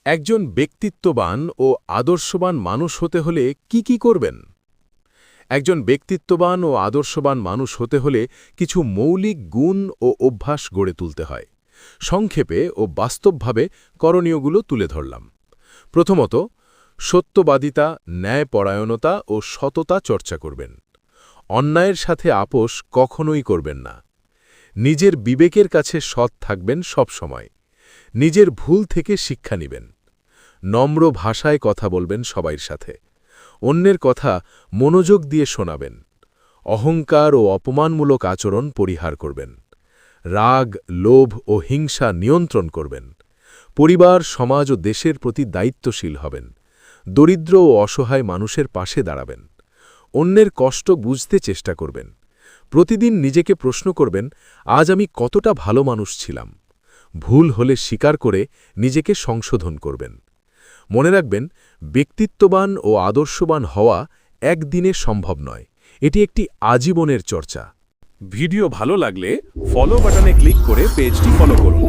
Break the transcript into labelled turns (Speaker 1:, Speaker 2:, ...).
Speaker 1: একজন ব্যক্তিত্ববান ও আদর্শবান মানুষ হতে হলে কি করবেন? একজন ব্যক্তিত্ববান ও আদর্শবান মানুষ হতে হলে কিছু মৌলিক গুণ ও অভ্যাস গড়ে তুলতে হয়। সংক্ষেপে ও বাস্তবভাবে করণীয়গুলো তুলে ধরলাম। প্রথমত, সত্যবাদিতা, ন্যায়পরায়ণতা ও সততা চর্চা করবেন। অন্যায়ের সাথে আপোষ কখনোই করবেন না। নিজের বিবেকের কাছে সৎ থাকবেন সব সময়। নিজের ভুল থেকে শিক্ষা নেবেন। নম্র ভাষায় কথা বলবেন সবার সাথে। অন্যের কথা মনোযোগ দিয়ে শোনাবেন। অহংকার ও অপমানমূলক আচরণ পরিহার করবেন। রাগ, লোভ ও হিংসা নিয়ন্ত্রণ করবেন। পরিবার, সমাজ ও দেশের প্রতি দায়িত্বশীল হবেন। দরিদ্র ও অসহায় মানুষের পাশে দাঁড়াবেন। অন্যের কষ্ট বুঝতে চেষ্টা করবেন। প্রতিদিন নিজেকে প্রশ্ন করবেন, আজ আমি কতটা ভালো মানুষ ছিলাম। ভুল হলে স্বীকার করে নিজেকে সংশোধন করবেন। মনে রাখবেন, ব্যক্তিত্ববান ও আদর্শবান হওয়া একদিনে সম্ভব নয়, এটি একটি আজীবনের চর্চা।
Speaker 2: ভিডিও ভালো লাগলে ফলো বাটনে ক্লিক করে পেজটি ফলো করুন।